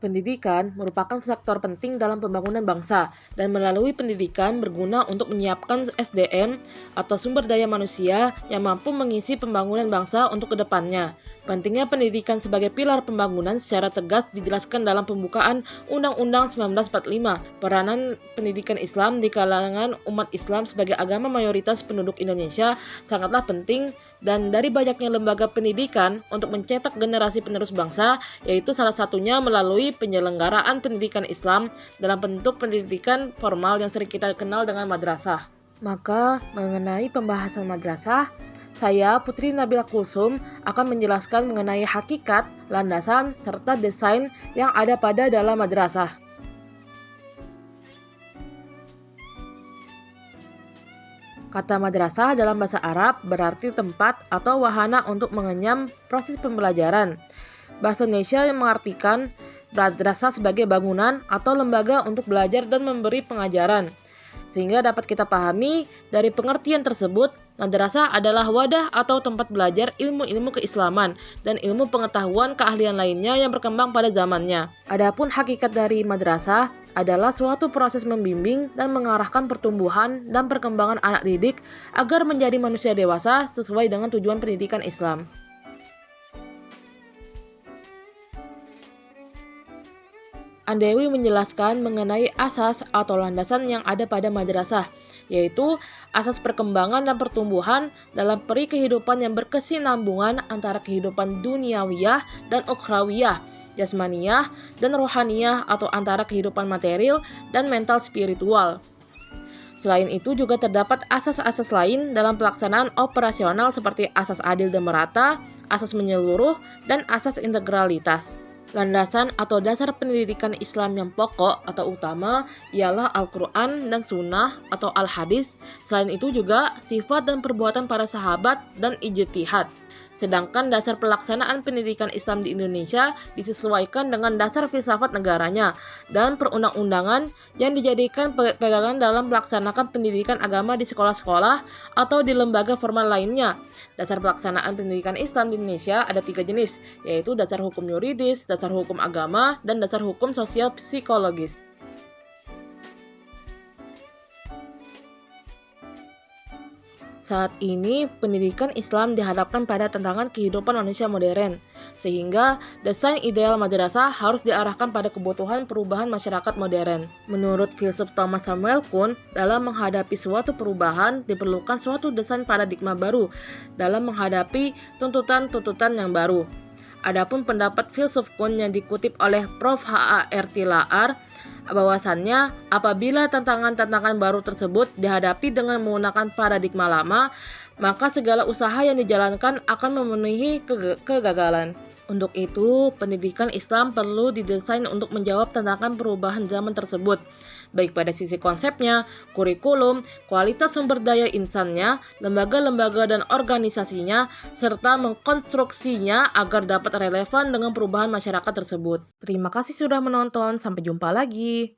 Pendidikan merupakan sektor penting dalam pembangunan bangsa, dan melalui pendidikan berguna untuk menyiapkan SDM atau sumber daya manusia yang mampu mengisi pembangunan bangsa untuk kedepannya. Pentingnya pendidikan sebagai pilar pembangunan secara tegas dijelaskan dalam pembukaan Undang-Undang 1945. Peranan pendidikan Islam di kalangan umat Islam sebagai agama mayoritas penduduk Indonesia sangatlah penting, dan dari banyaknya lembaga pendidikan untuk mencetak generasi penerus bangsa, yaitu salah satunya melalui penyelenggaraan pendidikan Islam dalam bentuk pendidikan formal yang sering kita kenal dengan madrasah. Maka, mengenai pembahasan madrasah, saya, Putri Nabila Kulsum, akan menjelaskan mengenai hakikat, landasan, serta desain yang ada pada dalam madrasah. Kata madrasah dalam bahasa Arab berarti tempat atau wahana untuk mengenyam proses pembelajaran. Bahasa Indonesia yang mengartikan madrasah sebagai bangunan atau lembaga untuk belajar dan memberi pengajaran. Sehingga dapat kita pahami dari pengertian tersebut, madrasah adalah wadah atau tempat belajar ilmu-ilmu keislaman dan ilmu pengetahuan keahlian lainnya yang berkembang pada zamannya. Adapun hakikat dari madrasah adalah suatu proses membimbing dan mengarahkan pertumbuhan dan perkembangan anak didik agar menjadi manusia dewasa sesuai dengan tujuan pendidikan Islam. Andewi menjelaskan mengenai asas atau landasan yang ada pada madrasah, yaitu asas perkembangan dan pertumbuhan dalam peri kehidupan yang berkesinambungan antara kehidupan duniawiyah dan ukhrawiyah, jasmaniyah dan rohaniyah, atau antara kehidupan material dan mental spiritual. Selain itu juga terdapat asas-asas lain dalam pelaksanaan operasional seperti asas adil dan merata, asas menyeluruh, dan asas integralitas. Landasan atau dasar pendidikan Islam yang pokok atau utama ialah Al-Quran dan Sunnah atau Al-Hadis. Selain itu juga sifat dan perbuatan para sahabat dan ijtihad. Sedangkan dasar pelaksanaan pendidikan Islam di Indonesia disesuaikan dengan dasar filsafat negaranya dan perundang-undangan yang dijadikan pegangan dalam melaksanakan pendidikan agama di sekolah-sekolah atau di lembaga formal lainnya. Dasar pelaksanaan pendidikan Islam di Indonesia ada 3 jenis, yaitu dasar hukum yuridis, dasar hukum agama, dan dasar hukum sosial psikologis. Saat ini, pendidikan Islam dihadapkan pada tantangan kehidupan manusia modern, sehingga desain ideal madrasah harus diarahkan pada kebutuhan perubahan masyarakat modern. Menurut filsuf Thomas Samuel Kuhn, dalam menghadapi suatu perubahan diperlukan suatu desain paradigma baru dalam menghadapi tuntutan-tuntutan yang baru. Adapun pendapat filsuf Kuhn yang dikutip oleh Prof. H.A.R. Tilaar, bahwasannya apabila tantangan-tantangan baru tersebut dihadapi dengan menggunakan paradigma lama, maka segala usaha yang dijalankan akan memenuhi kegagalan. Untuk itu, pendidikan Islam perlu didesain untuk menjawab tantangan perubahan zaman tersebut, baik pada sisi konsepnya, kurikulum, kualitas sumber daya insannya, lembaga-lembaga dan organisasinya, serta mengkonstruksinya agar dapat relevan dengan perubahan masyarakat tersebut. Terima kasih sudah menonton, sampai jumpa lagi.